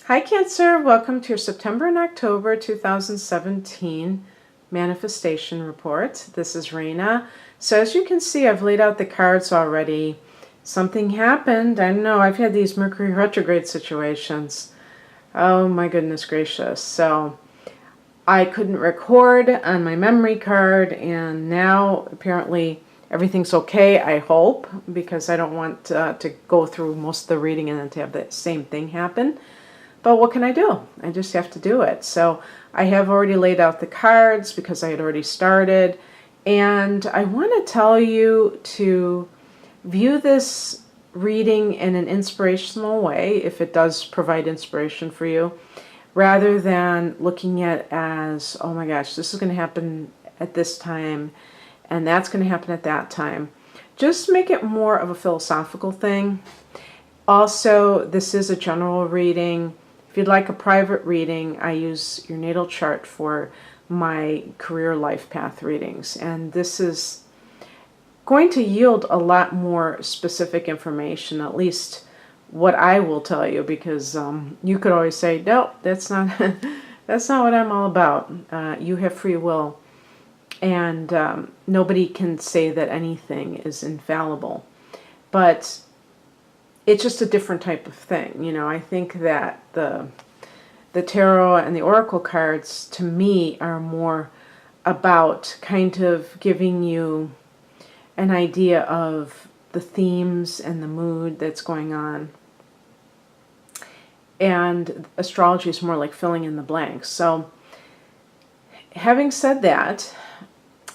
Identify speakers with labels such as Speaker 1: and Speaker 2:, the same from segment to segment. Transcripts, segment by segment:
Speaker 1: Hi Cancer, welcome to your September and October 2017 manifestation report. This is Raina. So as you can see, I've laid out the cards already. Something happened. I know I've had these Mercury retrograde situations. Oh my goodness gracious. So I couldn't record on my memory card, and now apparently everything's okay, I hope, because I don't want to go through most of the reading and then to have the same thing happen. But what can I do? I just have to do it. So I have already laid out the cards because I had already started. And I want to tell you to view this reading in an inspirational way, if it does provide inspiration for you, rather than looking at it as, oh my gosh, this is going to happen at this time, and that's going to happen at that time. Just make it more of a philosophical thing. Also, this is a general reading. If you'd like a private reading, I use your natal chart for my career life path readings. And this is going to yield a lot more specific information, at least what I will tell you, because you could always say, no, that's not, that's not what I'm all about. You have free will, and nobody can say that anything is infallible. But it's just a different type of thing. You know, I think that the tarot and the oracle cards, to me, are more about kind of giving you an idea of the themes and the mood that's going on. And astrology is more like filling in the blanks. So, having said that,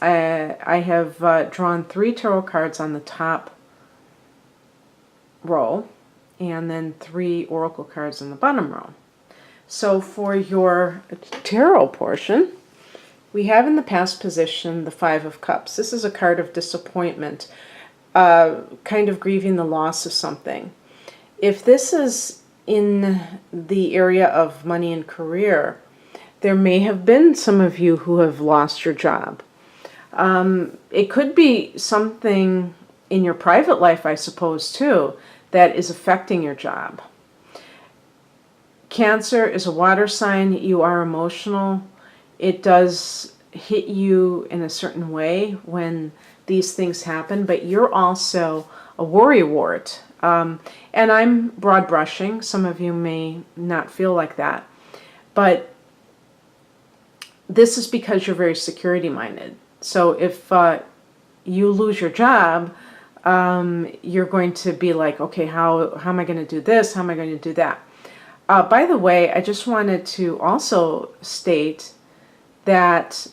Speaker 1: I have drawn 3 tarot cards on the top row, and then 3 oracle cards in the bottom row. So for your tarot portion, we have in the past position the 5 of Cups. This is a card of disappointment, kind of grieving the loss of something. If this is in the area of money and career, there may have been some of you who have lost your job. It could be something in your private life, I suppose, too, that is affecting your job. Cancer is a water sign. You are emotional. It does hit you in a certain way when these things happen, but you're also a worrywart. And I'm broad brushing. Some of you may not feel like that. But this is because you're very security minded. So if you lose your job, you're going to be like, okay, how am I going to do this? How am I going to do that? By the way, I just wanted to also state that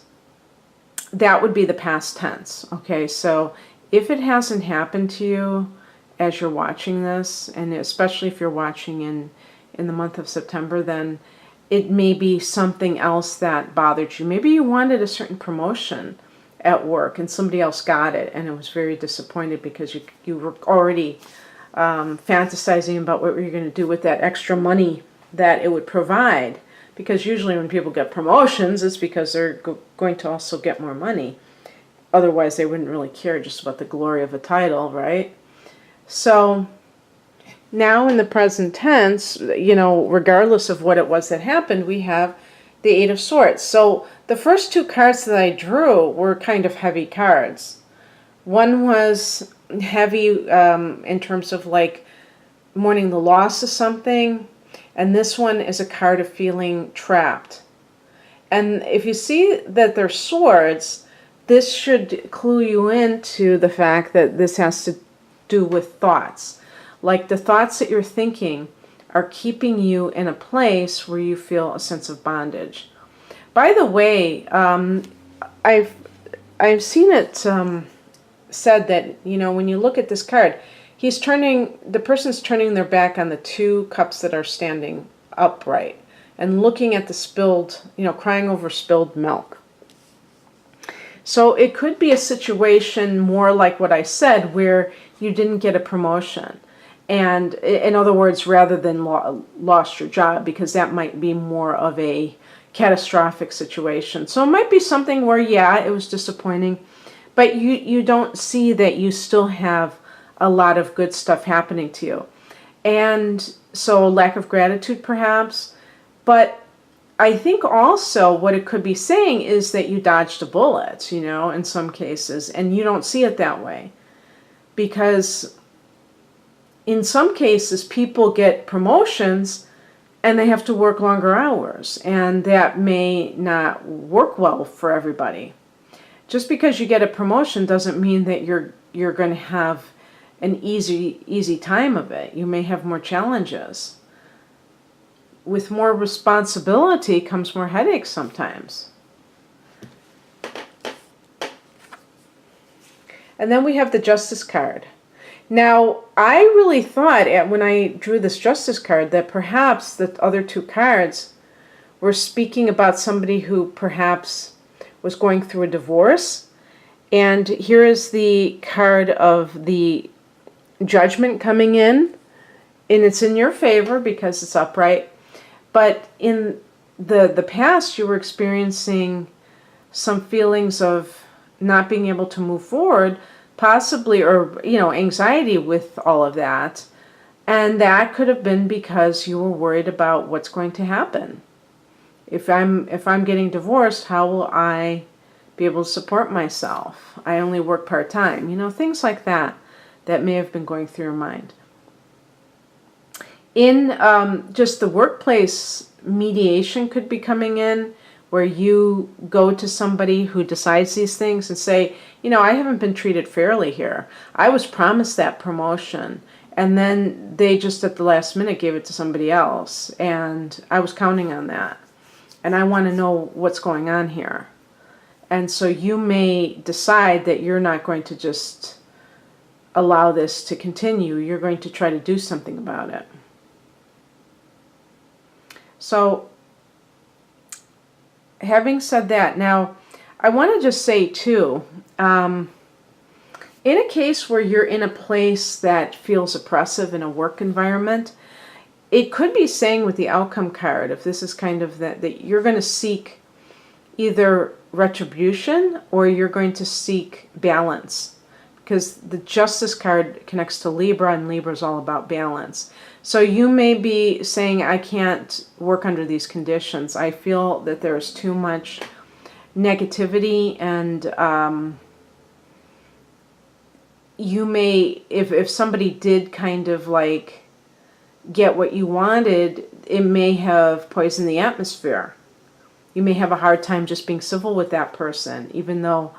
Speaker 1: that would be the past tense. Okay, so if it hasn't happened to you as you're watching this, and especially if you're watching in the month of September, then it may be something else that bothered you. Maybe you wanted a certain promotion at work and somebody else got it, and it was very disappointed because you were already fantasizing about what you're going to do with that extra money that it would provide. Because usually when people get promotions, it's because they're going to also get more money. Otherwise, they wouldn't really care just about the glory of a title, right? So now in the present tense, you know, regardless of what it was that happened, we have the 8 of Swords. So the first 2 cards that I drew were kind of heavy cards. One was heavy in terms of like mourning the loss of something, and this one is a card of feeling trapped. And if you see that they're swords, this should clue you into the fact that this has to do with thoughts. Like the thoughts that you're thinking are keeping you in a place where you feel a sense of bondage. By the way, I've seen it said that, you know, when you look at this card, the person's turning their back on the 2 cups that are standing upright and looking at the spilled, you know, crying over spilled milk. So it could be a situation more like what I said, where you didn't get a promotion. And in other words, rather than lost your job, because that might be more of a catastrophic situation. So it might be something where, yeah, it was disappointing, but you don't see that you still have a lot of good stuff happening to you. And So lack of gratitude perhaps. But I think also what it could be saying is that you dodged a bullet, in some cases, and you don't see it that way. Because in some cases, people get promotions and they have to work longer hours, and that may not work well for everybody. Just because you get a promotion doesn't mean that you're going to have an easy time of it. You may have more challenges. With more responsibility comes more headaches sometimes. And then we have the Justice card. Now, I really thought when I drew this Justice card that perhaps the other two cards were speaking about somebody who perhaps was going through a divorce. And here is the card of the Judgment coming in, and it's in your favor because it's upright. But in the past, you were experiencing some feelings of not being able to move forward, possibly, or anxiety with all of that. And that could have been because you were worried about what's going to happen. If I'm getting divorced, how will I be able to support myself? I only work part-time. Things like that may have been going through your mind. In just the workplace, mediation could be coming in, where you go to somebody who decides these things and say, I haven't been treated fairly here. I was promised that promotion, and then they just at the last minute gave it to somebody else, and I was counting on that. And I want to know what's going on here. And so you may decide that you're not going to just allow this to continue. You're going to try to do something about it. So, having said that, now I want to just say too, in a case where you're in a place that feels oppressive in a work environment, it could be saying with the outcome card, if this is kind of that you're going to seek either retribution or you're going to seek balance. Because the Justice card connects to Libra, and Libra is all about balance. So you may be saying, I can't work under these conditions. I feel that there's too much negativity, and you may, if somebody did kind of like get what you wanted, it may have poisoned the atmosphere. You may have a hard time just being civil with that person, even though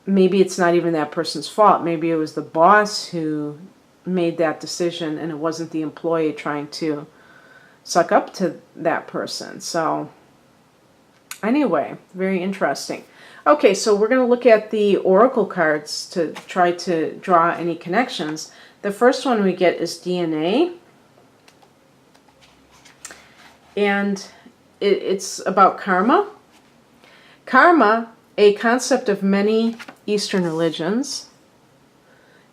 Speaker 1: maybe it's not even that person's fault. Maybe it was the boss who made that decision, and it wasn't the employee trying to suck up to that person. So anyway, very interesting. Okay, so we're going to look at the oracle cards to try to draw any connections. The first one we get is DNA. And it's about karma. Karma, a concept of many Eastern religions.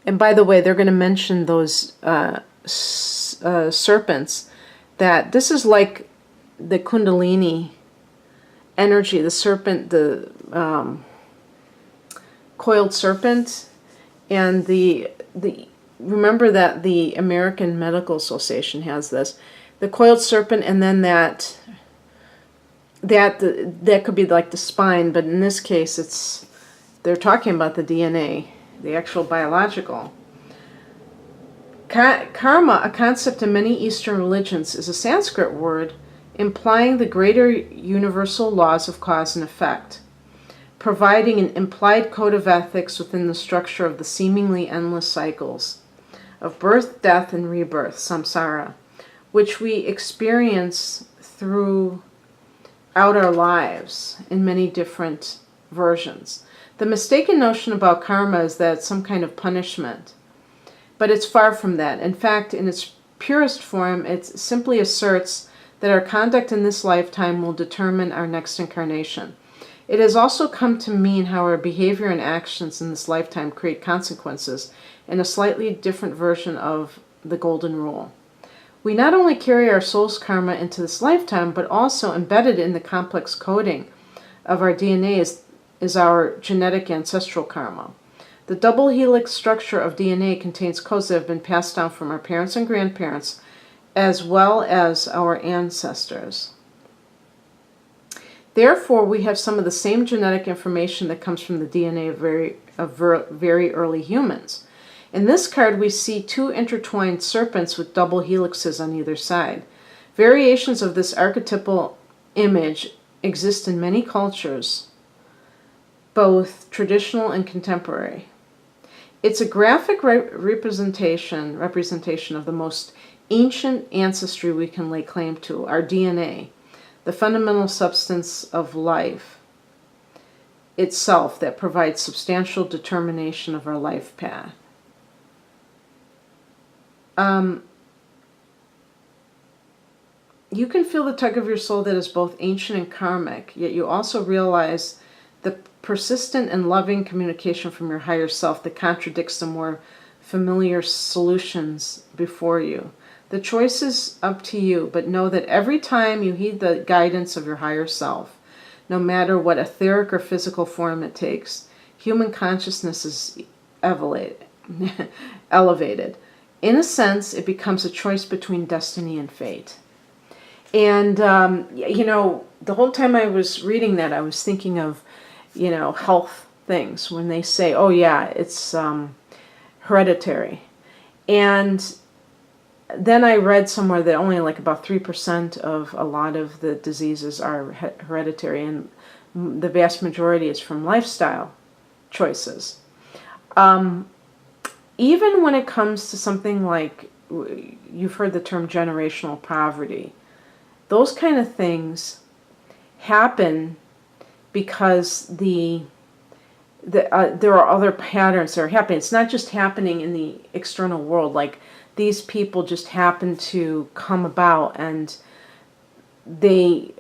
Speaker 1: And by the way, they're going to mention those serpents. That this is like the Kundalini energy, the serpent, the coiled serpent, and the remember that the American Medical Association has this, the coiled serpent, and then that could be like the spine, but in this case, they're talking about the DNA, the actual biological. Karma, a concept in many Eastern religions, is a Sanskrit word implying the greater universal laws of cause and effect, providing an implied code of ethics within the structure of the seemingly endless cycles of birth, death, and rebirth, samsara, which we experience throughout our lives in many different versions. The mistaken notion about karma is that it's some kind of punishment, but it's far from that. In fact, in its purest form, it simply asserts that our conduct in this lifetime will determine our next incarnation. It has also come to mean how our behavior and actions in this lifetime create consequences in a slightly different version of the golden rule. We not only carry our soul's karma into this lifetime, but also embedded in the complex coding of our DNA is our genetic ancestral karma. The double helix structure of DNA contains codes that have been passed down from our parents and grandparents as well as our ancestors. Therefore, we have some of the same genetic information that comes from the DNA of very early humans. In this card, we see two intertwined serpents with double helixes on either side. Variations of this archetypal image exist in many cultures, both traditional and contemporary. It's a graphic representation of the most ancient ancestry we can lay claim to, our DNA, the fundamental substance of life itself that provides substantial determination of our life path. You can feel the tug of your soul that is both ancient and karmic, yet you also realize the persistent and loving communication from your higher self that contradicts the more familiar solutions before you. The choice is up to you, but know that every time you heed the guidance of your higher self, no matter what etheric or physical form it takes, human consciousness is elevated. In a sense, it becomes a choice between destiny and fate. And, the whole time I was reading that, I was thinking of, health things when they say, oh yeah, it's hereditary. And then I read somewhere that only like about 3% of a lot of the diseases are hereditary, and the vast majority is from lifestyle choices. Even when it comes to something like, you've heard the term generational poverty, those kind of things happen because there are other patterns that are happening. It's not just happening in the external world, like these people just happen to come about and they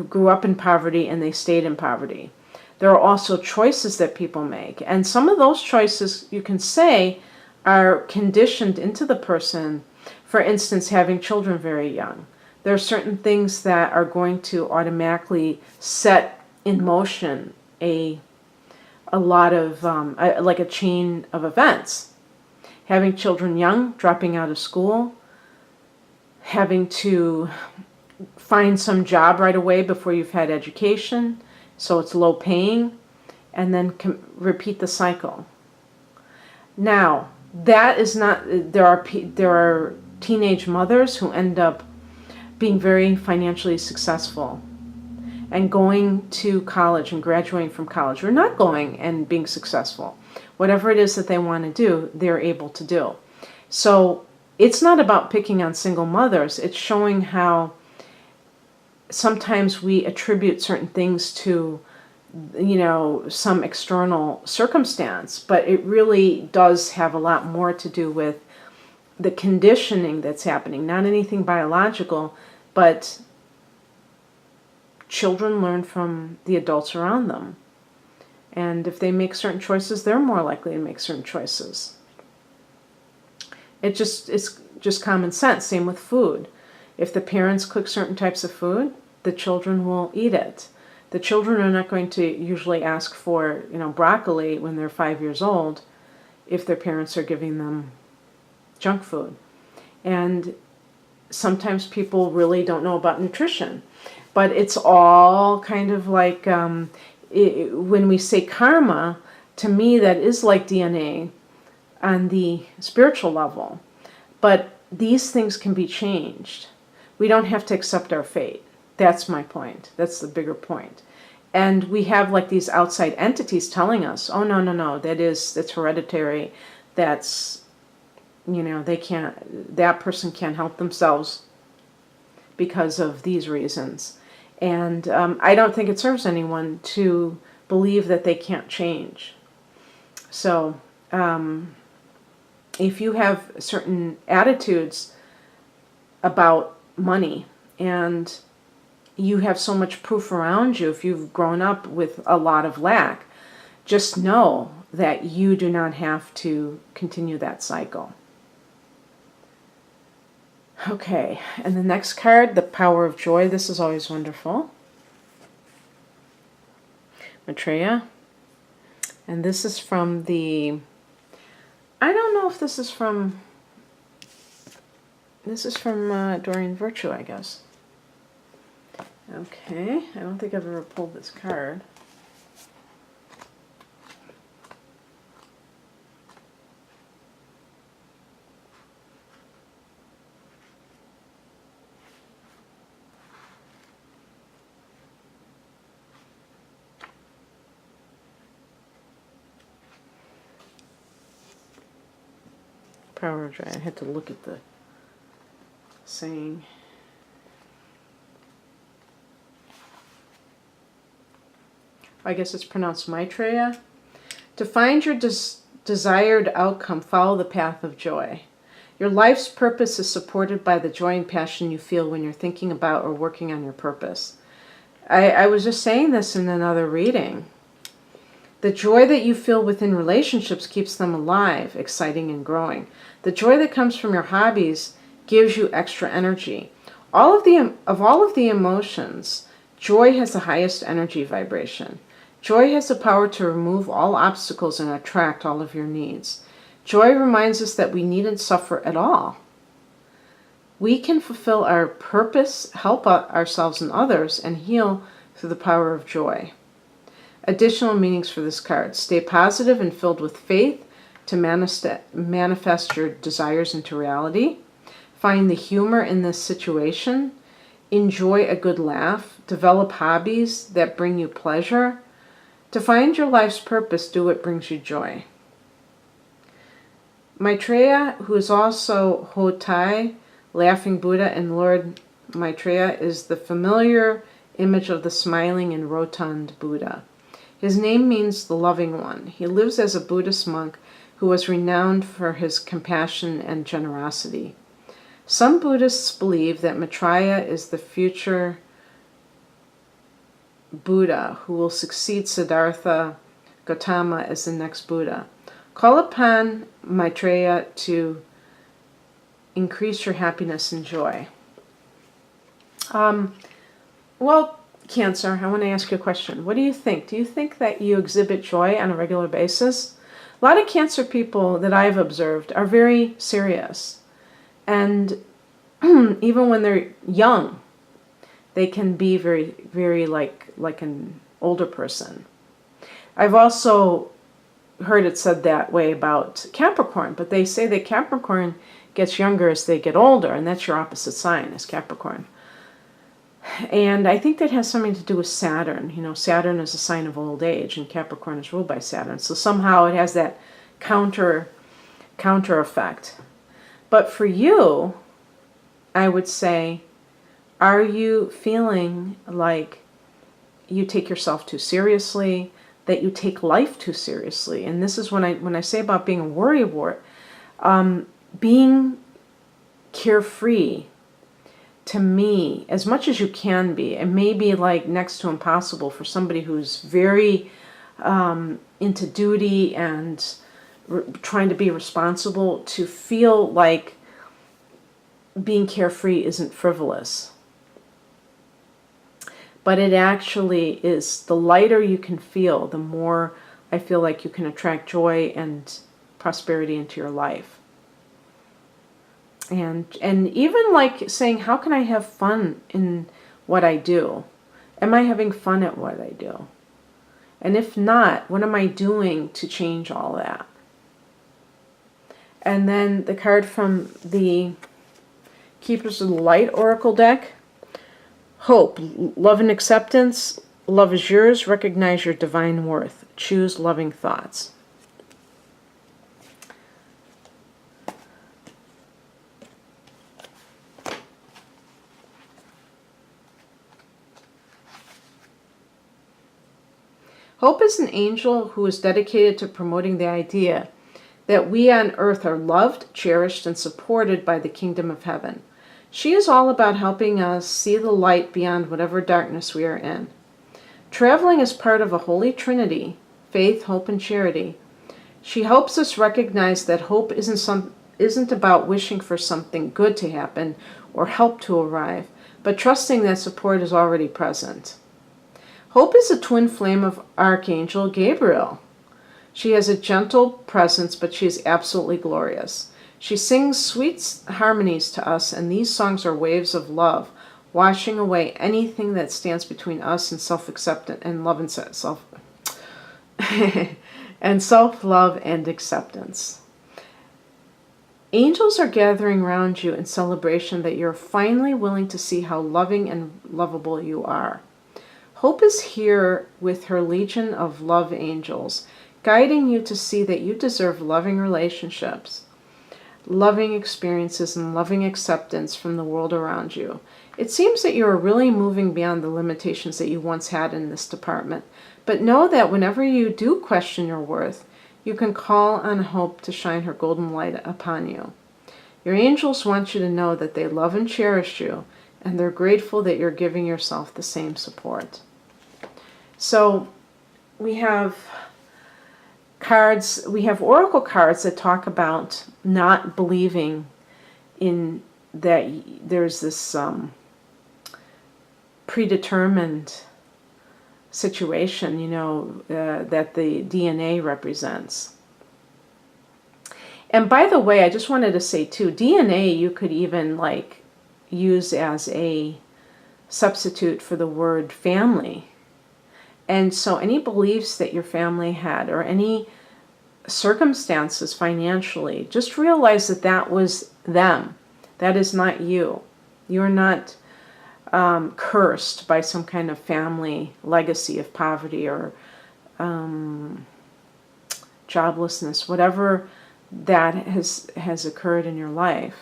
Speaker 1: grew up in poverty and they stayed in poverty. There are also choices that people make, and some of those choices, you can say, are conditioned into the person. For instance, having children very young. There are certain things that are going to automatically set in motion a lot of, like a chain of events. Having children young, dropping out of school, having to find some job right away before you've had education, so it's low paying, and then repeat the cycle. Now, that is not, there are teenage mothers who end up being very financially successful and going to college and graduating from college, or not going and being successful. Whatever it is that they want to do, they're able to do. So it's not about picking on single mothers. It's showing how sometimes we attribute certain things to, some external circumstance, but it really does have a lot more to do with the conditioning that's happening. Not anything biological, but children learn from the adults around them. And if they make certain choices, they're more likely to make certain choices. It's just common sense. Same with food. If the parents cook certain types of food, the children will eat it. The children are not going to usually ask for, broccoli when they're 5 years old if their parents are giving them junk food. And sometimes people really don't know about nutrition. But it's all kind of like, when we say karma, to me that is like DNA on the spiritual level. But these things can be changed. We don't have to accept our fate. That's my point. That's the bigger point. And we have like these outside entities telling us, oh, no, that's hereditary. That's, that person can't help themselves because of these reasons. And I don't think it serves anyone to believe that they can't change. So if you have certain attitudes about money and you have so much proof around you, if you've grown up with a lot of lack, just know that you do not have to continue that cycle. Okay, and the next card, the Power of Joy. This is always wonderful. Maitreya. And this is from the, I don't know if this is from This is from Doreen Virtue, I guess. Okay, I don't think I've ever pulled this card. Power of Joy. I had to look at the saying. I guess it's pronounced Maitreya. To find your desired outcome, follow the path of joy. Your life's purpose is supported by the joy and passion you feel when you're thinking about or working on your purpose. I was just saying this in another reading. The joy that you feel within relationships keeps them alive, exciting, and growing. The joy that comes from your hobbies gives you extra energy. Of all of the emotions, joy has the highest energy vibration. Joy has the power to remove all obstacles and attract all of your needs. Joy reminds us that we needn't suffer at all. We can fulfill our purpose, help ourselves and others, and heal through the power of joy. Additional meanings for this card. Stay positive and filled with faith to manifest your desires into reality. Find the humor in this situation. Enjoy a good laugh. Develop hobbies that bring you pleasure. To find your life's purpose, do what brings you joy. Maitreya, who is also Hotai, Laughing Buddha, and Lord Maitreya, is the familiar image of the smiling and rotund Buddha. His name means the loving one. He lives as a Buddhist monk who was renowned for his compassion and generosity. Some Buddhists believe that Maitreya is the future Buddha who will succeed Siddhartha Gautama as the next Buddha. Call upon Maitreya to increase your happiness and joy. Well, Cancer, I want to ask you a question. What do you think? Do you think that you exhibit joy on a regular basis? A lot of Cancer people that I've observed are very serious. And even when they're young, they can be very, very like an older person. I've also heard it said that way about Capricorn, but they say that Capricorn gets younger as they get older, and that's your opposite sign, is Capricorn. And I think that has something to do with Saturn. You know, Saturn is a sign of old age, and Capricorn is ruled by Saturn. So somehow it has that counter effect. But for you, I would say, are you feeling like you take yourself too seriously, that you take life too seriously? And this is when I say about being a worrywart, being carefree, to me, as much as you can be, it may be like next to impossible for somebody who's very into duty and trying to be responsible, to feel like being carefree isn't frivolous. But it actually is. The lighter you can feel, the more I feel like you can attract joy and prosperity into your life. And even like saying, how can I have fun in what I do? Am I having fun at what I do? And if not, what am I doing to change all that? And then the card from the Keepers of the Light Oracle deck. Hope, love and acceptance. Love is yours. Recognize your divine worth. Choose loving thoughts. Hope is an angel who is dedicated to promoting the idea that we on earth are loved, cherished, and supported by the kingdom of heaven. She is all about helping us see the light beyond whatever darkness we are in. Traveling as part of a holy trinity, faith, hope, and charity, she helps us recognize that hope isn't about wishing for something good to happen or help to arrive, but trusting that support is already present. Hope is a twin flame of Archangel Gabriel. She has a gentle presence, but she is absolutely glorious. She sings sweet harmonies to us, and these songs are waves of love, washing away anything that stands between us and self-acceptance and love and self and self-love and acceptance. Angels are gathering around you in celebration that you're finally willing to see how loving and lovable you are. Hope is here with her legion of love angels, guiding you to see that you deserve loving relationships, loving experiences, and loving acceptance from the world around you. It seems that you are really moving beyond the limitations that you once had in this department. But know that whenever you do question your worth, you can call on Hope to shine her golden light upon you. Your angels want you to know that they love and cherish you, and they're grateful that you're giving yourself the same support. So we have cards, we have oracle cards that talk about not believing in that there's this predetermined situation, that the DNA represents. And by the way, I just wanted to say too, DNA you could even use as a substitute for the word family. And so any beliefs that your family had or any circumstances financially, just realize that that was them. That is not you. You're not cursed by some kind of family legacy of poverty or joblessness, whatever that has occurred in your life.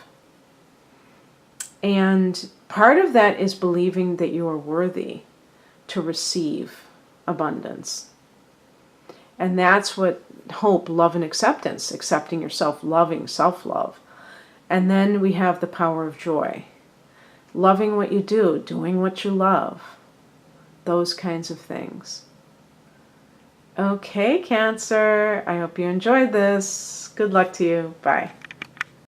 Speaker 1: And part of that is believing that you are worthy to receive abundance. And that's what hope, love, and acceptance, accepting yourself, loving, self-love. And then we have the power of joy. Loving what you do, doing what you love, those kinds of things. Okay, Cancer, I hope you enjoyed this. Good luck to you. Bye.